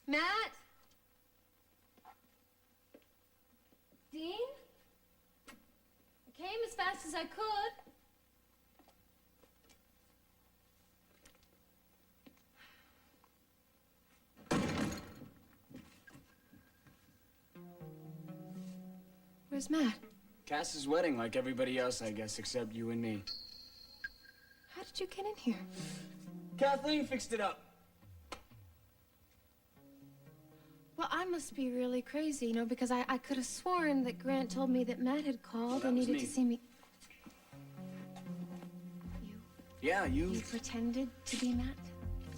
Matt? Dean? I came as fast as I could. Where's Matt? Cass's wedding, like everybody else, I guess, except you and me. How did you get in here? Kathleen fixed it up. Well, I must be really crazy, you know, because I could have sworn that Grant told me that Matt had called and needed to see me. You? Yeah, you. You pretended to be Matt?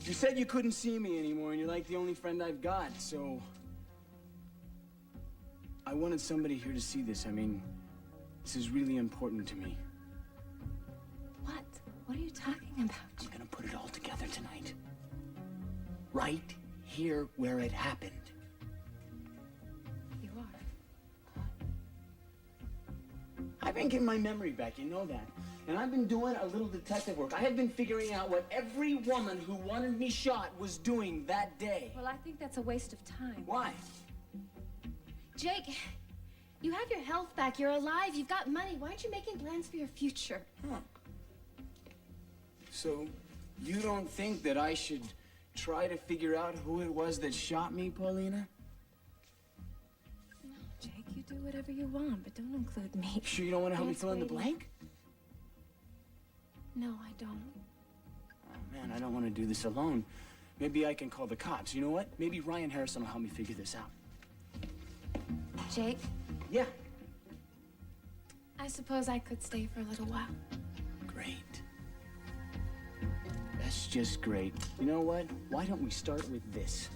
You said you couldn't see me anymore, and you're like the only friend I've got, so... I wanted somebody here to see this. I mean, this is really important to me. What? What are you talking about? I'm gonna put it all together tonight. Right here where it happened. You are? I've been getting my memory back, you know that. And I've been doing a little detective work. I have been figuring out what every woman who wanted me shot was doing that day. Well, I think that's a waste of time. Why? Jake, you have your health back. You're alive. You've got money. Why aren't you making plans for your future? Huh. So, you don't think that I should try to figure out who it was that shot me, Paulina? No, Jake, you do whatever you want, but don't include me. Sure you don't want to help me Yes, fill in the waiting. blank? No, I don't. Oh, man, I don't want to do this alone. Maybe I can call the cops. You know what? Maybe Ryan Harrison will help me figure this out. Jake, Yeah. I suppose I could stay for a little while. Great. That's just great. You know what? Why don't we start with this?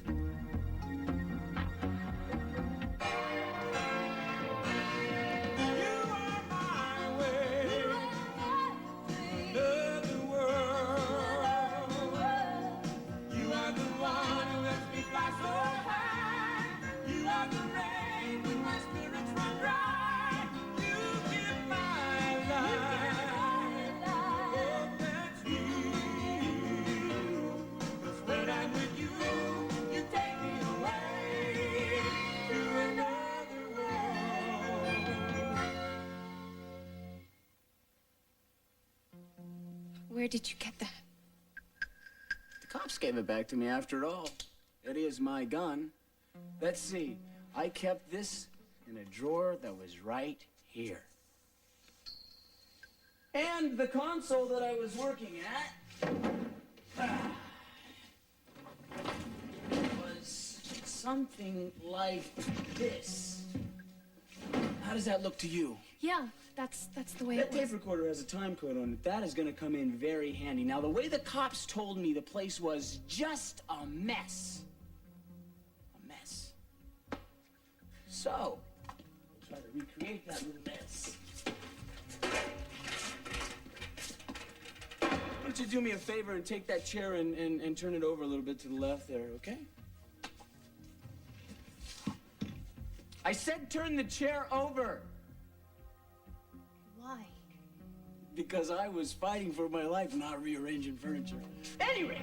Where did you get that? The cops gave it back to me after all. It is my gun. Let's see. I kept this in a drawer that was right here. And the console that I was working at was something like this. How does that look to you? Yeah, that's the way That it was. tape recorder has a time code on it. That is going to come in very handy. Now, the way the cops told me the place was just a mess. A mess. So, we'll try to recreate that little mess. Why don't you do me a favor and take that chair and turn it over a little bit to the left there, okay? I said turn the chair over. Why? Because I was fighting for my life, not rearranging furniture. Anyway,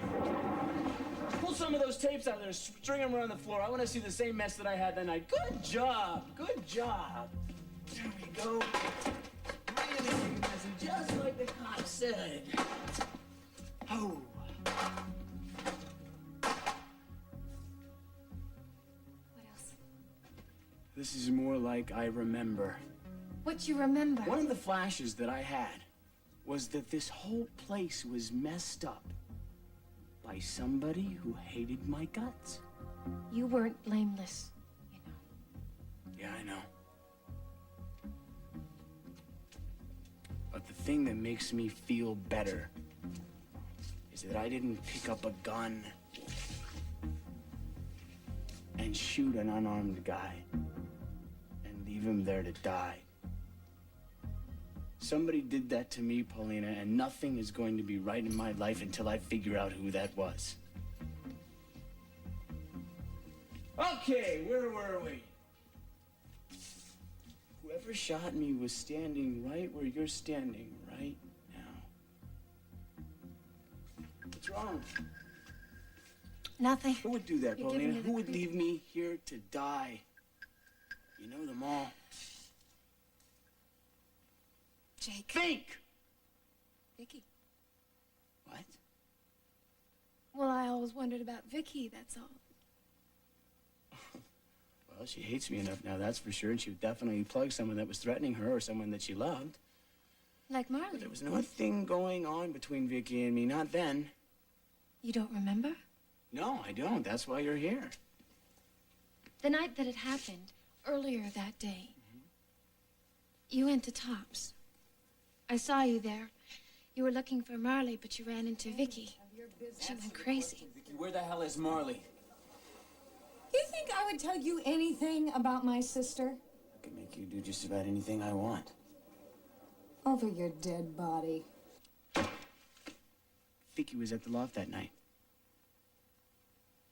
pull some of those tapes out there, string them around the floor. I want to see the same mess that I had that night. Good job, good job. There we go. Really messy, just like the cop said. Oh. What else? This is more like I remember. What you remember? One of the flashes that I had was that this whole place was messed up by somebody who hated my guts. You weren't blameless, you know. Yeah, I know. But the thing that makes me feel better is that I didn't pick up a gun and shoot an unarmed guy and leave him there to die. Somebody did that to me, Paulina, and nothing is going to be right in my life until I figure out who that was. Okay, where were we? Whoever shot me was standing right where you're standing right now. What's wrong? Nothing. Who would do that, You're giving Paulina? me the Who would creep. leave me here to die? You know them all. Jake. Think! Vicky. What? Well, I always wondered about Vicky, that's all. Well, she hates me enough now, that's for sure, and she would definitely plug someone that was threatening her or someone that she loved. Like Marley. But there was nothing going on between Vicky and me, not then. You don't remember? No, I don't. That's why you're here. The night that it happened, earlier that day, you went to Tops. I saw you there. You were looking for Marley, but you ran into Vicky. She went crazy. Vicky, where the hell is Marley? You think I would tell you anything about my sister? I can make you do just about anything I want. Over your dead body. Vicky was at the loft that night.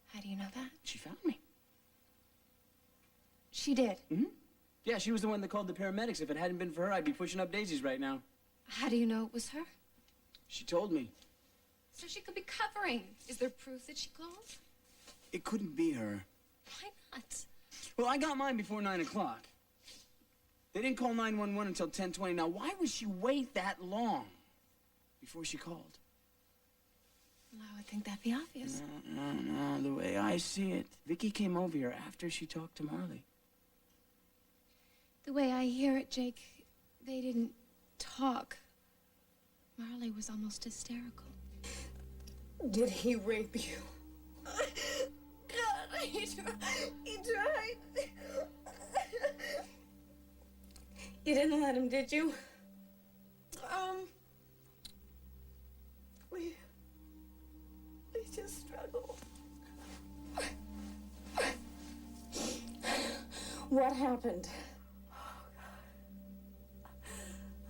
How do you know that? She found me. She did. Mm-hmm. Yeah, she was the one that called the paramedics. If it hadn't been for her, I'd be pushing up daisies right now. How do you know it was her? She told me. So she could be covering. Is there proof that she called? It couldn't be her. Why not? Well, I got mine before 9 o'clock. They didn't call 911 until 10:20. Now, why would she wait that long before she called? Well, I would think that'd be obvious. No. The way I see it, Vicky came over here after she talked to Marley. The way I hear it, Jake, they didn't talk. Marley was almost hysterical. Did he rape you? God, he tried. You didn't let him, did you? We just struggled. What happened? Oh, God.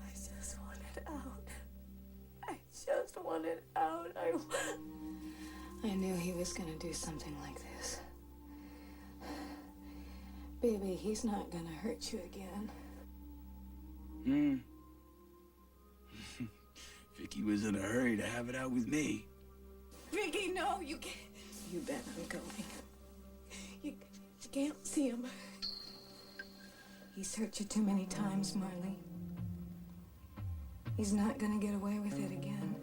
I just wanted out. I just wanted out. I knew he was gonna do something like this. Baby, he's not gonna hurt you again. Vicky was in a hurry to have it out with me. Vicky, no, you can't. You bet I'm going. You can't see him. He's hurt you too many times, Marley. He's not gonna get away with it again.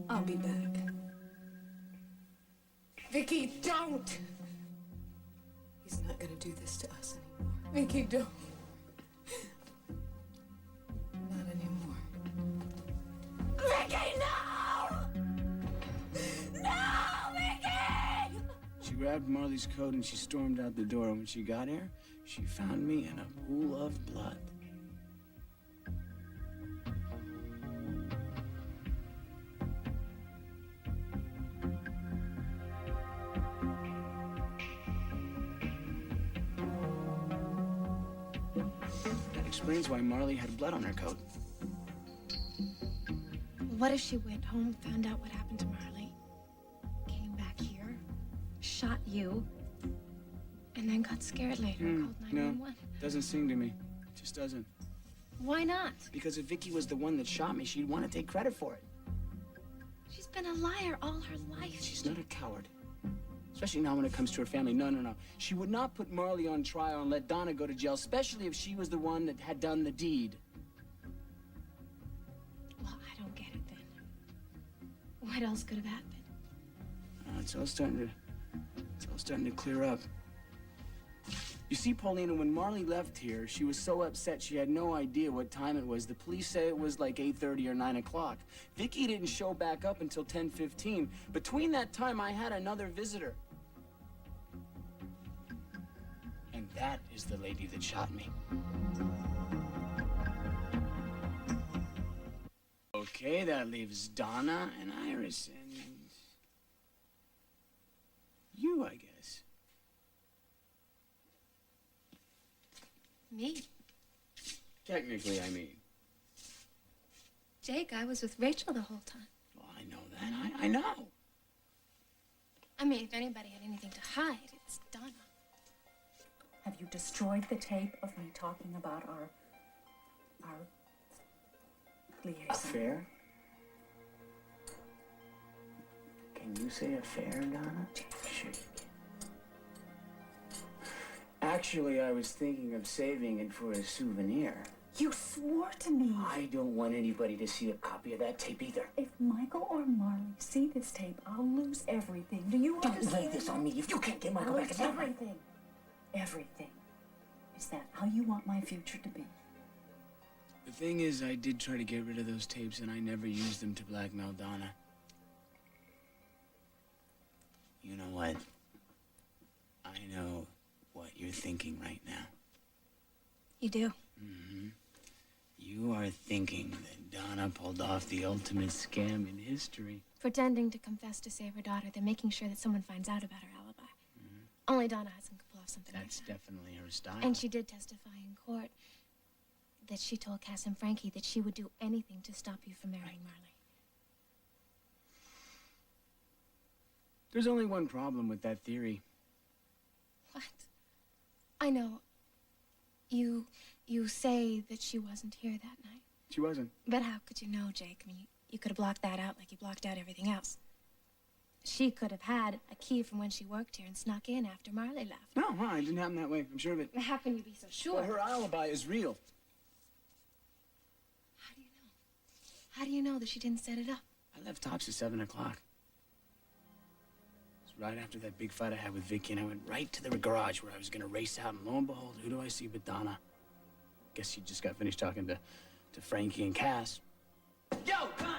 I'll be back. Vicky, don't! He's not gonna do this to us anymore. Vicky, don't. Not anymore. Vicky, no! No, Vicky! She grabbed Marley's coat and she stormed out the door. When she got here, she found me in a pool of blood. That explains why Marley had blood on her coat. What if she went home, found out what happened to Marley, came back here, shot you, and then got scared later and called 911? No, doesn't sing to me. Just doesn't. Why not? Because if Vicky was the one that shot me, she'd want to take credit for it. She's been a liar all her life. She's not a coward. Especially now when it comes to her family. No. She would not put Marley on trial and let Donna go to jail, especially if she was the one that had done the deed. Well, I don't get it then. What else could have happened? It's all starting to clear up. You see, Paulina, when Marley left here, she was so upset she had no idea what time it was. The police say it was like 8:30 or 9 o'clock. Vicky didn't show back up until 10:15. Between that time, I had another visitor. And that is the lady that shot me. Okay, that leaves Donna and Iris and you, I guess. Me? Technically, I mean. Jake, I was with Rachel the whole time. Well, I know that. I know. I mean, if anybody had anything to hide, it's Donna. Have you destroyed the tape of me talking about our liaison? Affair? say affair, Donna? Sure you can. Actually, I was thinking of saving it for a souvenir. You swore to me. I don't want anybody to see a copy of that tape either. If Michael or Marley see this tape, I'll lose everything. Do you Don't understand? lay this on me. If you can't get I'll Michael back, lose it's all right. everything. Everything. Is that how you want my future to be? The thing is, I did try to get rid of those tapes, and I never used them to blackmail Donna. You know what? I know what you're thinking right now. You do. You are thinking that Donna pulled off the ultimate scam in history. Pretending to confess to save her daughter, then making sure that someone finds out about her alibi. Only Donna hasn't pulled off something That's like that. definitely her style. And she did testify in court that she told Cass and Frankie that she would do anything to stop you from marrying Marley. There's only one problem with that theory. What? I know. You say that she wasn't here that night. She wasn't. But how could you know, Jake? I mean, you could have blocked that out like you blocked out everything else. She could have had a key from when she worked here and snuck in after Marley left. No, it didn't happen that way. I'm sure of it. How can you be so sure? Well, her alibi is real. How do you know? How do you know that she didn't set it up? I left Tops at 7 o'clock. It was right after that big fight I had with Vicky, and I went right to the garage where I was going to race out, and lo and behold, who do I see but Donna? Guess she just got finished talking to Frankie and Cass. Yo, Connie!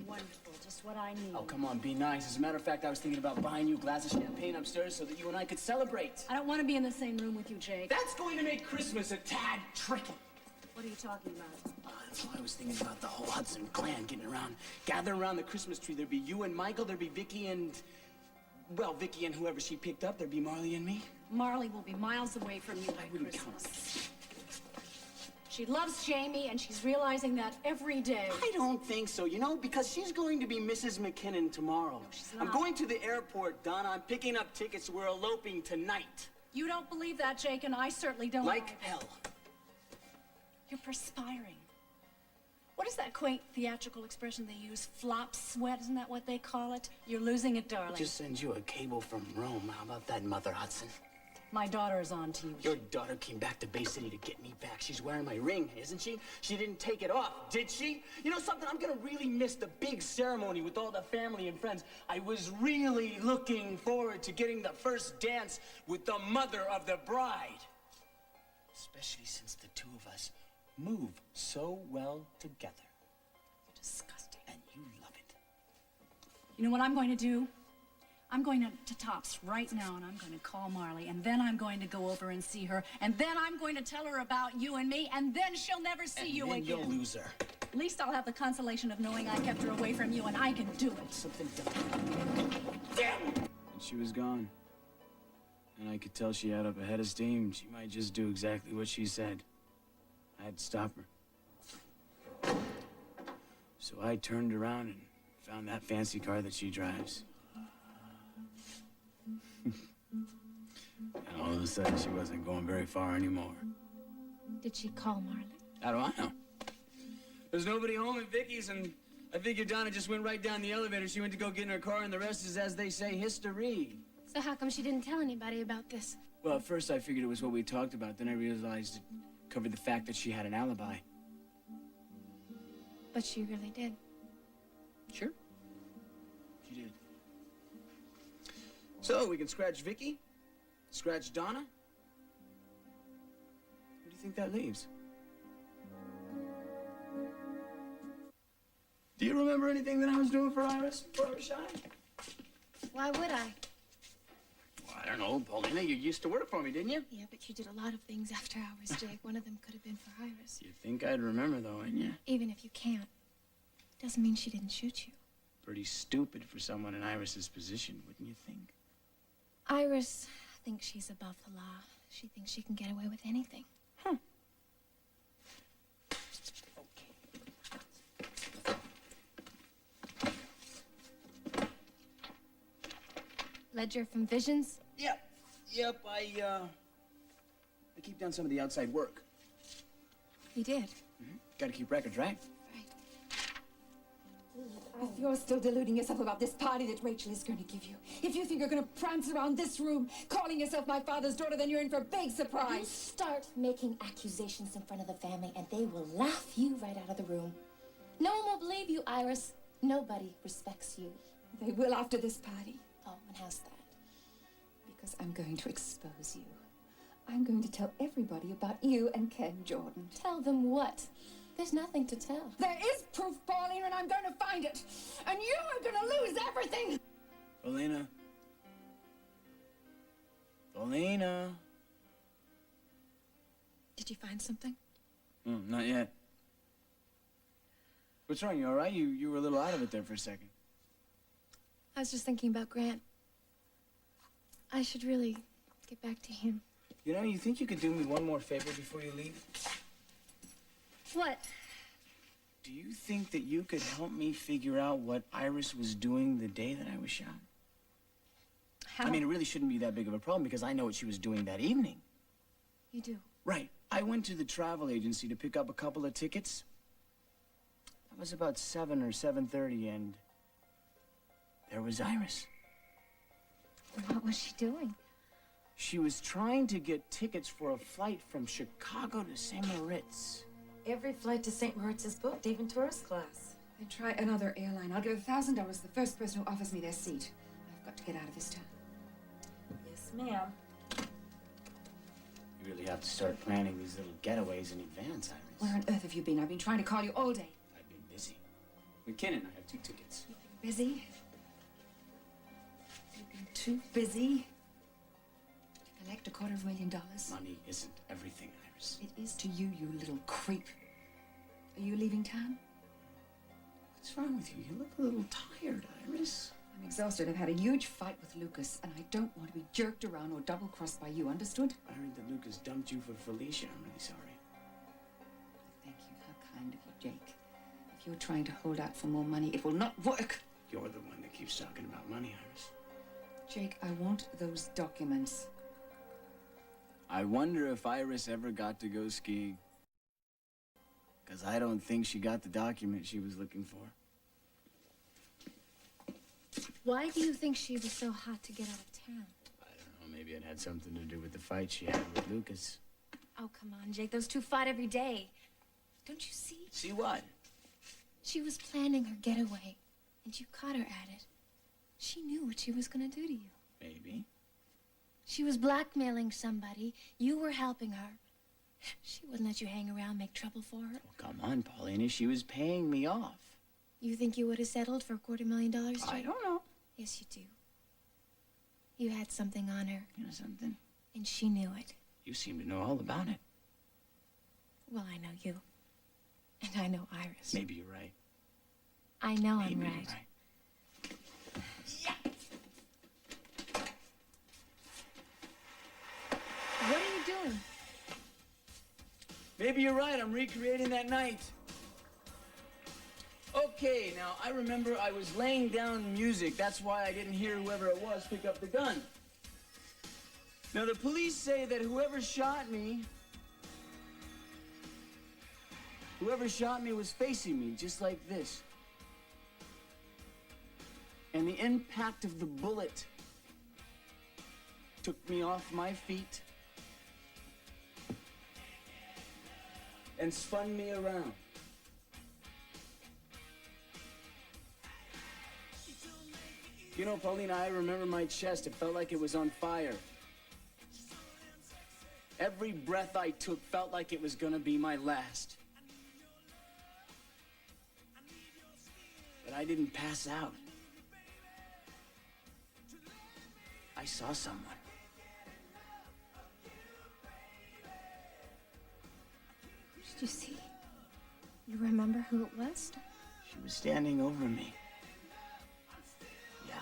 Wonderful. Just what I need. Oh, come on, be nice. As a matter of fact, I was thinking about buying you a glass of champagne upstairs so that you and I could celebrate. I don't want to be in the same room with you, Jake. That's going to make Christmas a tad tricky. What are you talking about? That's why I was thinking about the whole Hudson clan gathering around the Christmas tree. There'd be you and Michael, there'd be Vicky and, well, Vicky and whoever she picked up. There'd be Marley and me. Marley will be miles away from you by Wouldn't count. Christmas. She loves Jamie, and she's realizing that every day. I don't think so, because she's going to be Mrs. McKinnon tomorrow. she's I'm not. going to the airport, Donna. I'm picking up tickets. We're eloping tonight. You don't believe that, Jake, and I certainly don't. Like either. hell. You're perspiring. What is that quaint theatrical expression they use? Flop sweat, isn't that what they call it? You're losing it, darling. Just send you a cable from Rome. How about that, Mother Hudson? My daughter is on to you. Your daughter came back to Bay City to get me back. She's wearing my ring, isn't she? She didn't take it off, did she? You know something? I'm gonna really miss the big ceremony with all the family and friends. I was really looking forward to getting the first dance with the mother of the bride. Especially since the two of us move so well together. You're disgusting. And you love it. You know what I'm going to do? I'm going to Tops right now, and I'm going to call Marley, and then I'm going to go over and see her, and then I'm going to tell her about you and me, and then she'll never see you then again. you'll lose her. At least I'll have the consolation of knowing I kept her away from you, and I can do it. Something done. Damn! And she was gone. And I could tell she had up a head of steam. She might just do exactly what she said. I had to stop her. So I turned around and found that fancy car that she drives. And all of a sudden, she wasn't going very far anymore. Did she call Marley? How do I know? There's nobody home at Vicky's, and I figured Donna just went right down the elevator. She went to go get in her car, and the rest is, as they say, history. So how come she didn't tell anybody about this? Well, at first I figured it was what we talked about. Then I realized it covered the fact that she had an alibi. But she really did. Sure. She did. So, we can scratch Vicky, scratch Donna. What do you think that leaves? Do you remember anything that I was doing for Iris before I was shy? Why would I? Well, I don't know, Paulina. You used to work for me, didn't you? Yeah, but you did a lot of things after hours, Jake. One of them could have been for Iris. You'd think I'd remember, though, wouldn't you? Even if you can't, doesn't mean she didn't shoot you. Pretty stupid for someone in Iris's position, wouldn't you think? Iris thinks she's above the law. She thinks she can get away with anything. Huh. Ledger from Visions? Yep, I keep down some of the outside work. You did. Gotta keep records, right? Right. If you're still deluding yourself about this party that Rachel is going to give you, if you think you're going to prance around this room calling yourself my father's daughter, then you're in for a big You surprise. start making accusations in front of the family and they will laugh you right out of the room. No one will believe you, Iris. Nobody respects you. They will after this party. Oh, and how's that? Because I'm going to expose you. I'm going to tell everybody about you and Ken Jordan. Tell them what? There's nothing to tell. There is proof, Pauline, and I'm going to find it. And you are going to lose everything. Paulina. Paulina. Did you find something? Not yet. What's wrong? You all right? You were a little out of it there for a second. I was just thinking about Grant. I should really get back to him. You know, you think you could do me one more favor before you leave? What? Do you think that you could help me figure out what Iris was doing the day that I was shot? How? I mean, it really shouldn't be that big of a problem because I know what she was doing that evening. You do? Right. I went to the travel agency to pick up a couple of tickets. That was about 7 or 7:30, and there was Iris. What was she doing? She was trying to get tickets for a flight from Chicago to St. Moritz. Every flight to St. Moritz is booked, even tourist class. Then try another airline. I'll give $1,000 to the first person who offers me their seat. I've got to get out of this town. Yes, ma'am. You really have to start planning these little getaways in advance, Iris. Where on earth have you been? I've been trying to call you all day. I've been busy. McKinnon, I have 2 tickets. Busy? You've been too busy to collect $250,000. Money isn't everything, Iris. It is to you, you little creep. Are you leaving town? What's wrong with you? You look a little tired, Iris. I'm exhausted. I've had a huge fight with Lucas, and I don't want to be jerked around or double-crossed by you, understood? I heard that Lucas dumped you for Felicia. I'm really sorry. Thank you. How kind of you, Jake. If you're trying to hold out for more money, it will not work. You're the one that keeps talking about money, Iris. Jake, I want those documents. I wonder if Iris ever got to go skiing. Because I don't think she got the document she was looking for. Why do you think she was so hot to get out of town? I don't know, maybe it had something to do with the fight she had with Lucas. Oh, come on, Jake. Those two fight every day. Don't you see? See what? She was planning her getaway, and you caught her at it. She knew what she was going to do to you. Maybe. She was blackmailing somebody. You were helping her. She wouldn't let you hang around, make trouble for her. Oh, come on, Paulina. She was paying me off. You think you would have settled for $250,000, Jake? I don't know. Yes, you do. You had something on her, You know something? and she knew it. You seem to know all about it. Well, I know you. And I know Iris. Maybe you're right. I know Maybe I'm you're right. What are you doing? Maybe you're right. I'm recreating that night. Okay, now, I remember I was laying down music. That's why I didn't hear whoever it was pick up the gun. Now, the police say that whoever shot me was facing me, just like this. And the impact of the bullet took me off my feet and spun me around. You know, Paulina, I remember my chest. It felt like it was on fire. Every breath I took felt like it was gonna be my last. But I didn't pass out. I saw someone. Did you see? You remember who it was? She was standing over me. Yeah.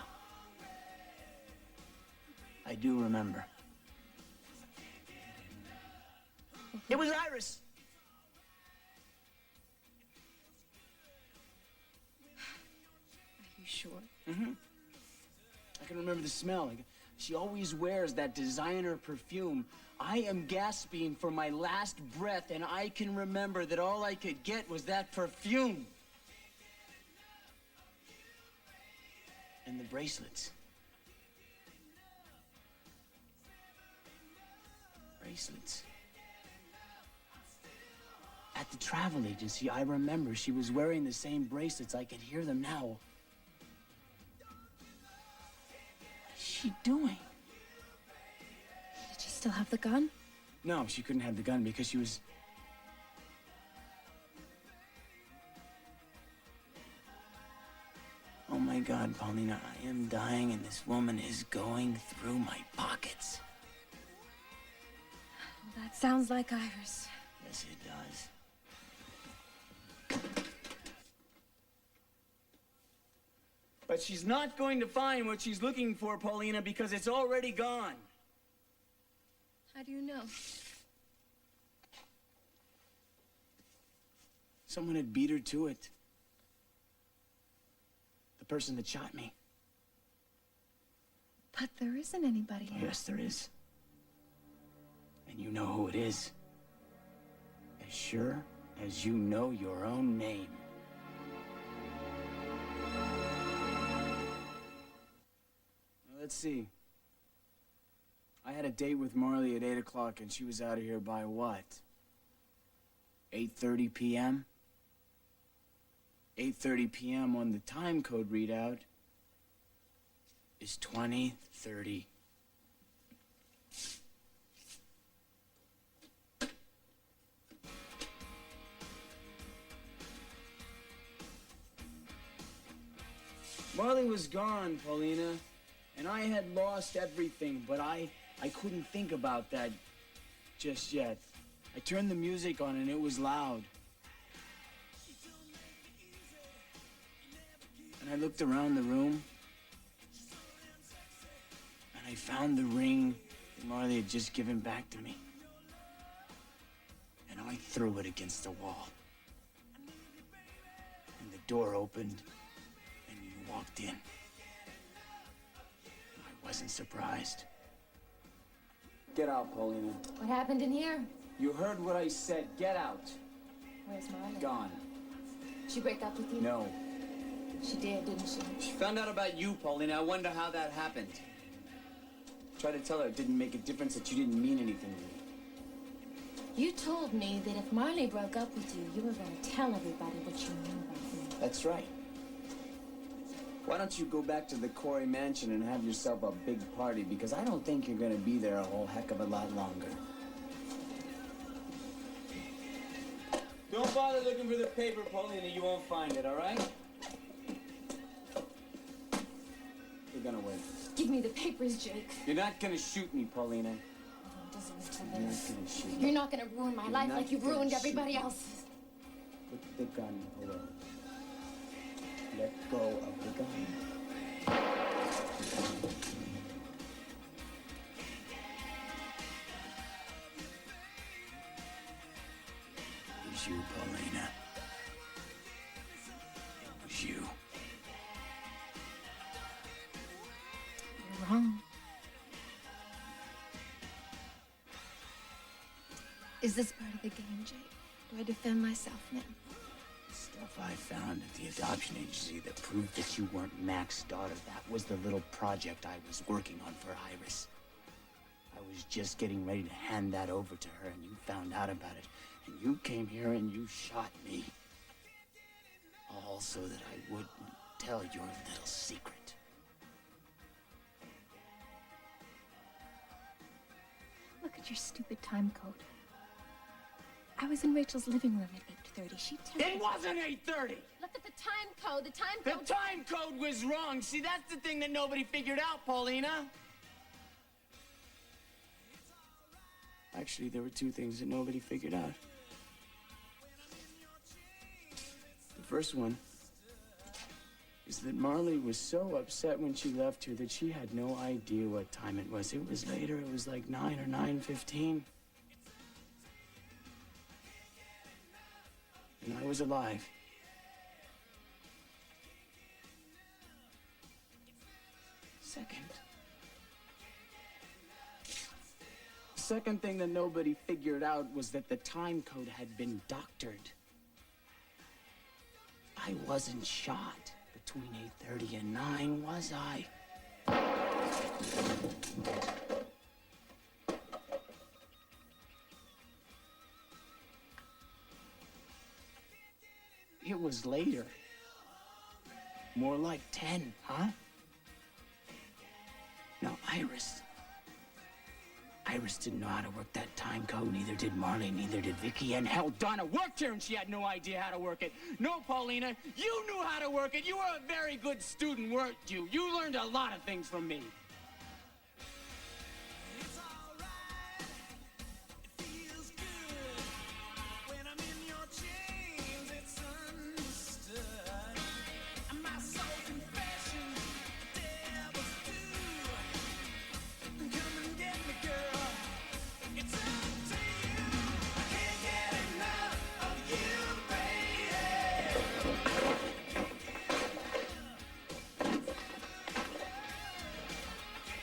I do remember. It was Iris. Are you sure? Mm-hmm. I can remember the smell. She always wears that designer perfume. I am gasping for my last breath, and I can remember that all I could get was that perfume. the bracelets. Bracelets. At the travel agency, I remember she was wearing the same bracelets. I could hear them now. What's she doing? Did she still have the gun? No, she couldn't have the gun because she was... Oh my God, Paulina, I am dying and this woman is going through my pockets. Well, that sounds like Iris. Yes, it does. But she's not going to find what she's looking for, Paulina, because it's already gone. How do you know? Someone had beat her to it. The person that shot me. But there isn't anybody here. Yes, there is. And you know who it is. As sure as you know your own name. Now, let's see. I had a date with Marley at 8 o'clock and she was out of here by what? 8:30 p.m.? 8:30 p.m. on the time code readout is 20:30. Marley was gone, Paulina, and I had lost everything, but I couldn't think about that just yet. I turned the music on and it was loud. And I looked around the room and I found the ring that Marley had just given back to me. And I threw it against the wall. And the door opened and you walked in. I wasn't surprised. Get out, Paulina. What happened in here? You heard what I said. Get out. Where's Marley? Gone. She break up with you? No. She did, didn't she? She found out about you, Paulina. I wonder how that happened. Try to tell her it didn't make a difference, that you didn't mean anything to me. You told me that if Marley broke up with you, you were going to tell everybody what you knew about me. That's right. Why don't you go back to the Corey mansion and have yourself a big party? Because I don't think you're going to be there a whole heck of a lot longer. Don't bother looking for the paper, Paulina. You won't find it, all right? We're gonna wait. Give me the papers, Jake. You're not gonna shoot me, Paulina. You're not gonna shoot me. You're not gonna ruin my life like you've ruined everybody else. else's. Put the gun away. Let go of the gun. It was you, Paulina. It was you. You're wrong. Is this part of the game, Jake? Do I defend myself now? Stuff I found at the adoption agency that proved that you weren't Mac's daughter. That was the little project I was working on for Iris. I was just getting ready to hand that over to her, and you found out about it. And you came here and you shot me. All so that I wouldn't tell your little secret. Look at your stupid time code. I was in Rachel's living room at 8:30. She told me... It wasn't 8:30! Look at the time code. The time The code... time code was wrong. See, that's the thing that nobody figured out, Paulina. Actually, there were two things that nobody figured out. The first one is that Marley was so upset when she left here that she had no idea what time it was. It was later. It was like 9 or 9:15. And I was alive. Second thing that nobody figured out was that the time code had been doctored. I wasn't shot. between 8:30 and 9, was I? It was later. More like 10, huh? Now, Iris didn't know how to work that time code. Neither did Marley, neither did Vicky. And hell, Donna worked here and she had no idea how to work it. No, Paulina, you knew how to work it. You were a very good student, weren't you? You learned a lot of things from me.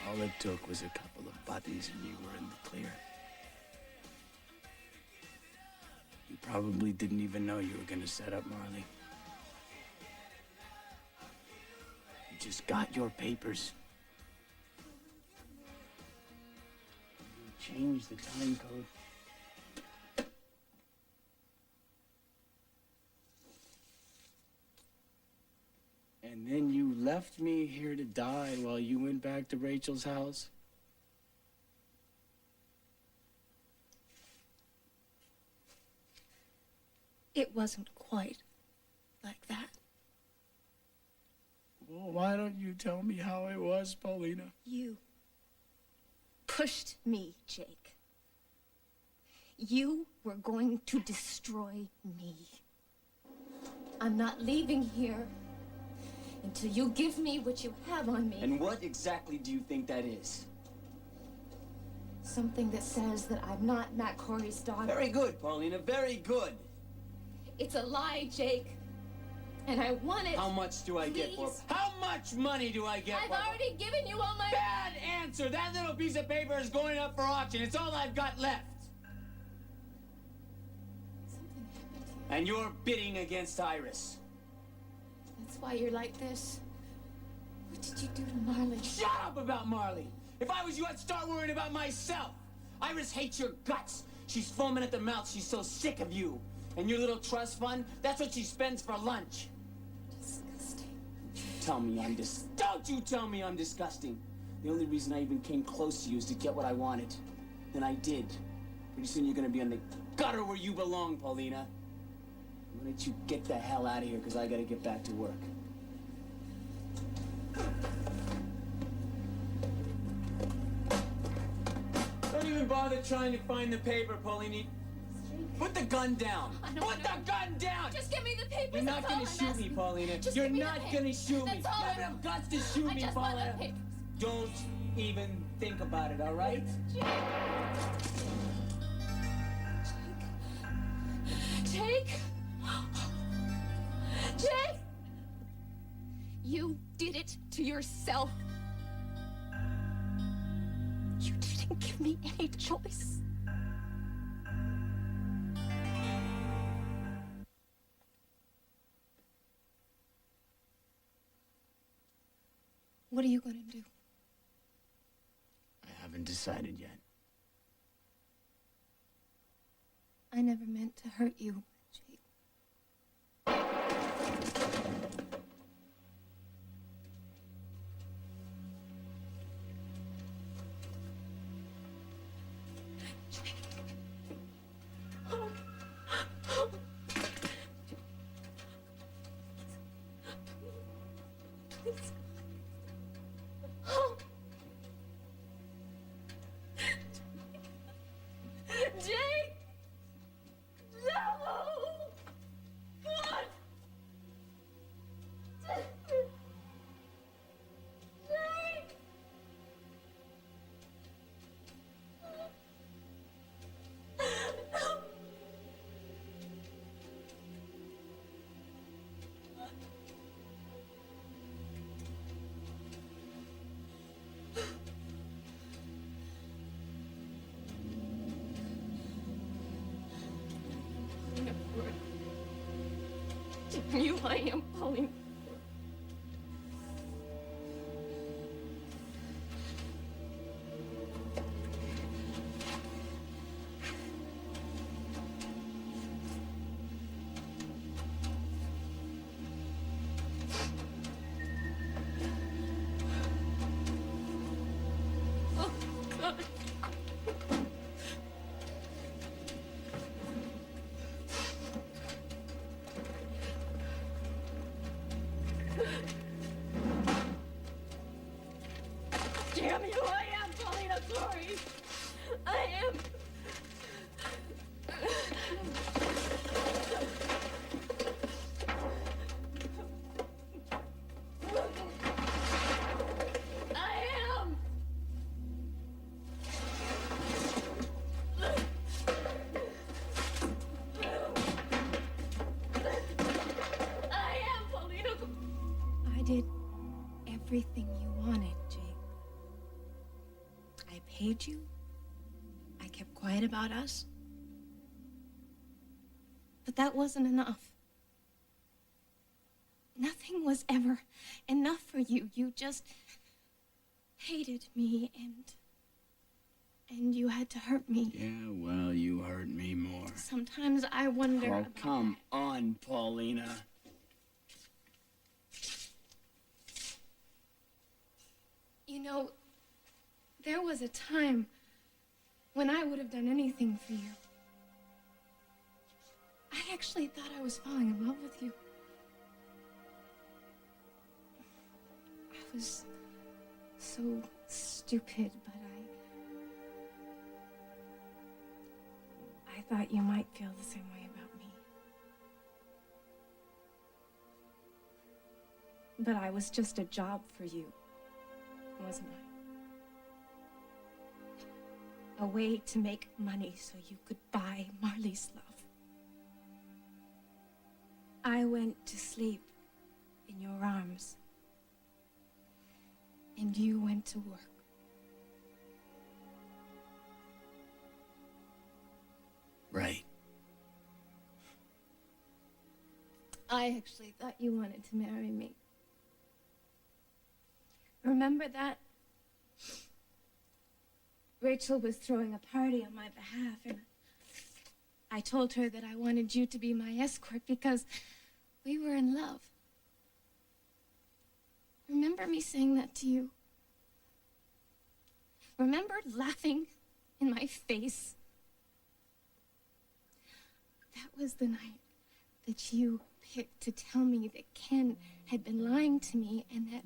All it took was a couple of buttons and you were in the clear. You probably didn't even know you were gonna set up Marley. You just got your papers. You changed the time code. And then you left me here to die while you went back to Rachel's house? It wasn't quite like that. Well, why don't you tell me how it was, Paulina? You pushed me, Jake. You were going to destroy me. I'm not leaving here until you give me what you have on me. And what exactly do you think that is? Something that says that I'm not Matt Corey's daughter. Very good, Paulina, very good. It's a lie, Jake. And I want it. How much do I get for it? Please. How much money do I get I've for it? already given you all my... Bad answer! That little piece of paper is going up for auction. It's all I've got left. Something happened to you. And you're bidding against Iris. That's why you're like this. What did you do to Marley? Shut up about Marley! If I was you, I'd start worrying about myself. Iris hates your guts. She's foaming at the mouth. She's so sick of you. And your little trust fund, that's what she spends for lunch. Disgusting. Don't you tell me I'm disgusting. The only reason I even came close to you is to get what I wanted. And I did. Pretty soon you're gonna be on the gutter where you belong, Paulina. Why don't you get the hell out of here, because I gotta get back to work. Don't even bother trying to find the paper, Paulina. Put the gun down. Put the gun down! Just give me the papers. You're not that's all gonna I'm shoot me, asking. Paulina. Just You're give me the not papers. gonna shoot me. That's all You have I'm- enough guts to shoot I me, just want the Paulina. papers. Don't even think about it, all right? Jake? Jake? You did it to yourself. You didn't give me any choice. What are you going to do? I haven't decided yet. I never meant to hurt you, Jake. Please. Jake! No! God! Jake! No! You, I am Pauline. everything you wanted, Jake. I paid you. I kept quiet about us. But that wasn't enough. Nothing was ever enough for you. You just hated me and you had to hurt me. Yeah, well, you hurt me more. Sometimes I wonder Oh, about come that. on, Paulina. You know, there was a time when I would have done anything for you. I actually thought I was falling in love with you. I was so stupid, but I thought you might feel the same way about me. But I was just a job for you, wasn't I? A way to make money so you could buy Marley's love. I went to sleep in your arms, and you went to work. Right. I actually thought you wanted to marry me. Remember that? Rachel was throwing a party on my behalf, and I told her that I wanted you to be my escort because we were in love. Remember me saying that to you? Remember laughing in my face? That was the night that you picked to tell me that Ken had been lying to me and that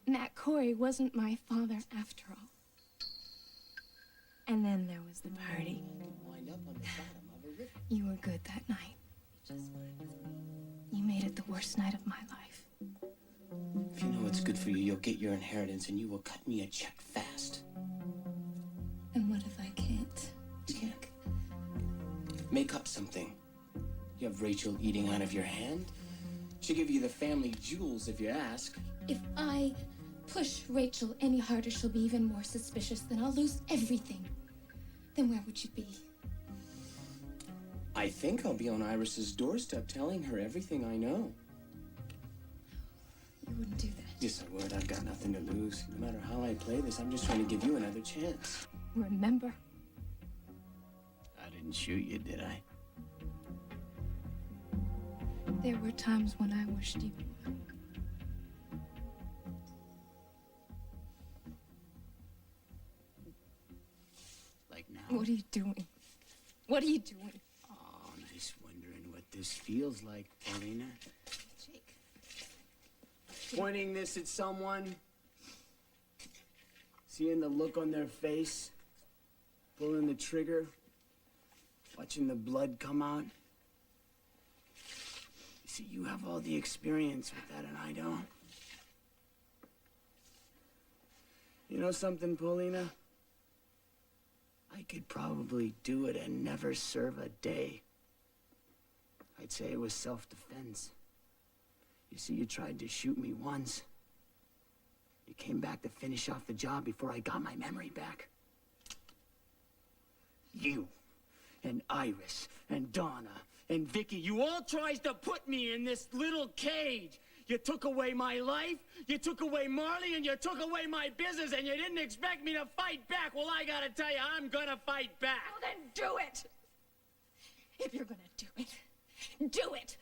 Matt Corey wasn't my father after all. And then there was the party. Wind up on the bottom of a river. You were good that night. You made it the worst night of my life. If you know what's good for you, you'll get your inheritance and you will cut me a check fast. And what if I can't? You can't. Make up something. You have Rachel eating out of your hand. She'll give you the family jewels if you ask. If I push Rachel any harder, she'll be even more suspicious. Then I'll lose everything. Then where would you be? I think I'll be on Iris's doorstep telling her everything I know. You wouldn't do that. Yes, I would. I've got nothing to lose. No matter how I play this, I'm just trying to give you another chance. Remember? I didn't shoot you, did I? There were times when I wished you would. Like now? What are you doing? What are you doing? Oh, nice wondering what this feels like, Paulina. Jake. Pointing this at someone, seeing the look on their face, pulling the trigger, watching the blood come out. You see, you have all the experience with that and I don't. You know something, Paulina? I could probably do it and never serve a day. I'd say it was self-defense. You see, you tried to shoot me once. You came back to finish off the job before I got my memory back. You and Iris and Donna and Vicky, you all tried to put me in this little cage. You took away my life, you took away Marley, and you took away my business, and you didn't expect me to fight back. Well, I gotta tell you, I'm gonna fight back. Well, then do it! If you're gonna do it, do it!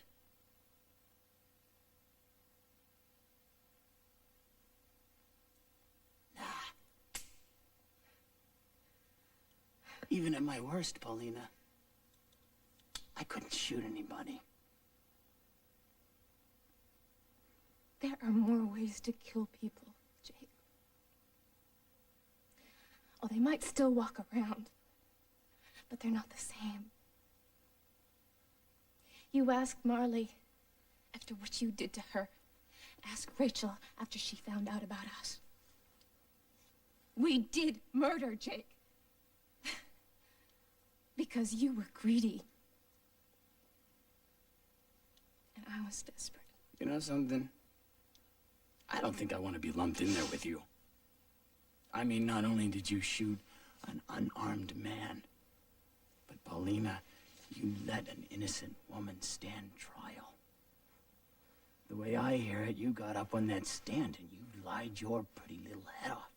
Even at my worst, Paulina, I couldn't shoot anybody. There are more ways to kill people, Jake. Oh, they might still walk around, but they're not the same. You ask Marley after what you did to her. Ask Rachel after she found out about us. We did murder, Jake. Because you were greedy. And I was desperate. You know something? I don't think I want to be lumped in there with you. I mean, not only did you shoot an unarmed man, but Paulina, you let an innocent woman stand trial. The way I hear it, you got up on that stand and you lied your pretty little head off.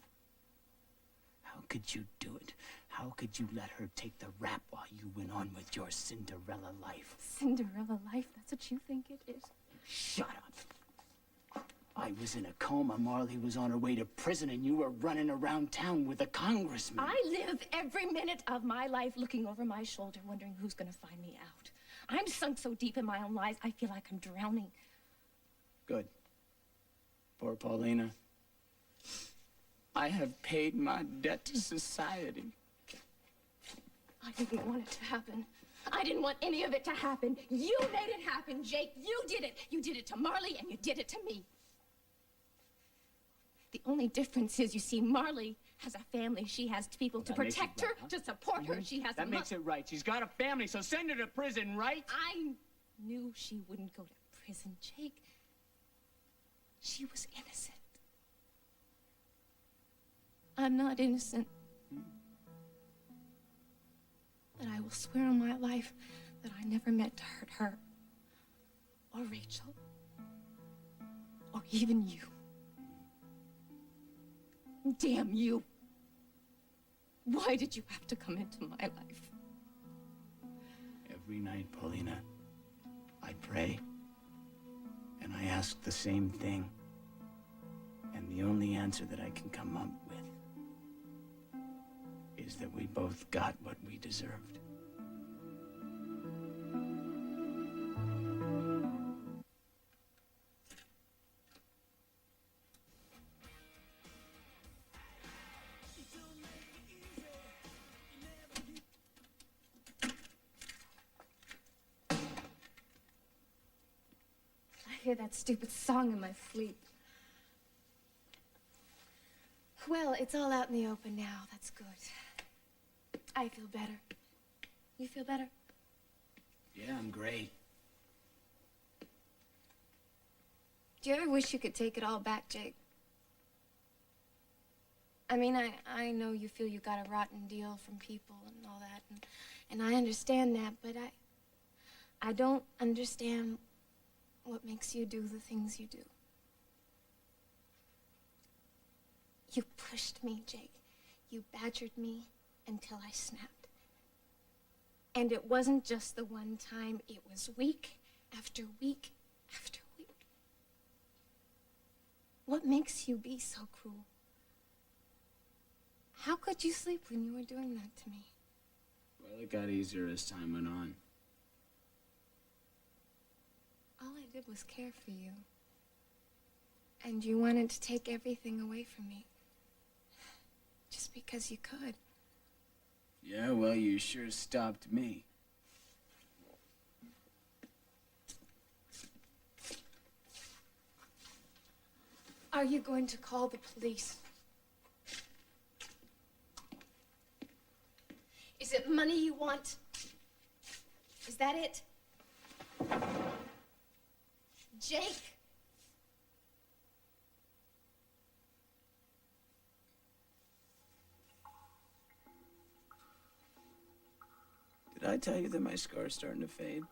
How could you do it? How could you let her take the rap while you went on with your Cinderella life? Cinderella life? That's what you think it is? Shut up. I was in a coma, Marley was on her way to prison, and you were running around town with a congressman. I live every minute of my life looking over my shoulder, wondering who's going to find me out. I'm sunk so deep in my own lies, I feel like I'm drowning. Good. Poor Paulina. I have paid my debt to society. I didn't want it to happen. I didn't want any of it to happen. You made it happen, Jake. You did it. You did it to Marley, and you did it to me. The only difference is, you see, Marley has a family. She has people to protect her, to support her. She has That makes it right. She's got a family, so send her to prison, right? I knew she wouldn't go to prison, Jake. She was innocent. I'm not innocent. But I will swear on my life that I never meant to hurt her, or Rachel, or even you. Damn you. Why did you have to come into my life? Every night, Paulina, I pray, and I ask the same thing. And the only answer that I can come up with is that we both got what we deserved. I hear that stupid song in my sleep. Well, it's all out in the open now. That's good. I feel better. You feel better? Yeah, I'm great. Do you ever wish you could take it all back, Jake? I mean, I know you feel you got a rotten deal from people and all that, and I understand that, but I don't understand what makes you do the things you do. You pushed me, Jake. You badgered me until I snapped. And it wasn't just the one time, it was week after week after week. What makes you be so cruel? How could you sleep when you were doing that to me? Well, it got easier as time went on. All I did was care for you. And you wanted to take everything away from me. Just because you could. Yeah, well, you sure stopped me. Are you going to call the police? Is it money you want? Is that it? Jake? Did I tell you that my scar's starting to fade?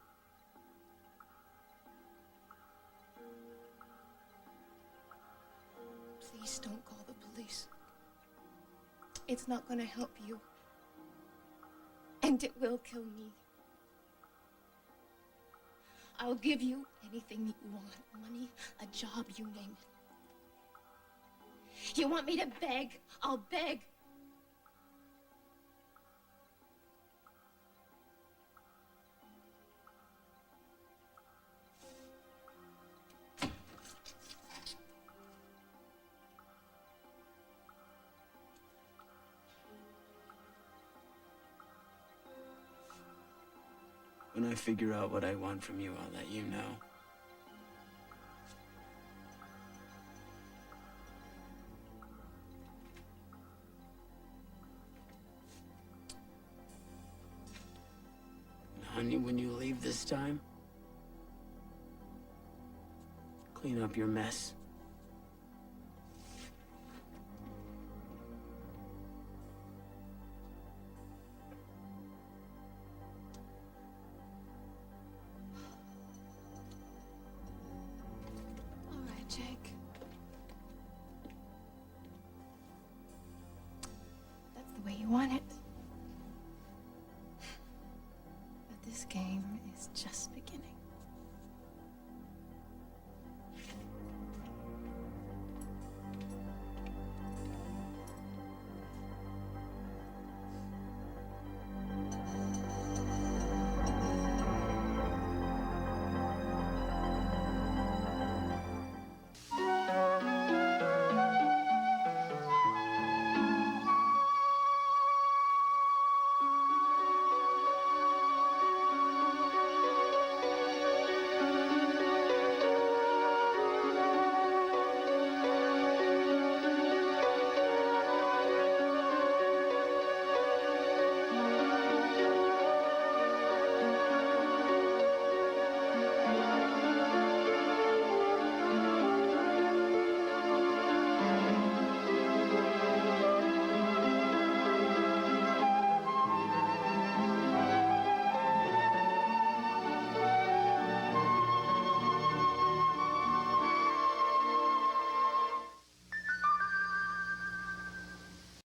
Please don't call the police. It's not going to help you. And it will kill me. I'll give you anything that you want. Money, a job, you name it. You want me to beg? I'll beg. When I figure out what I want from you, I'll let you know. And honey, when you leave this time, clean up your mess. won it. But this game is just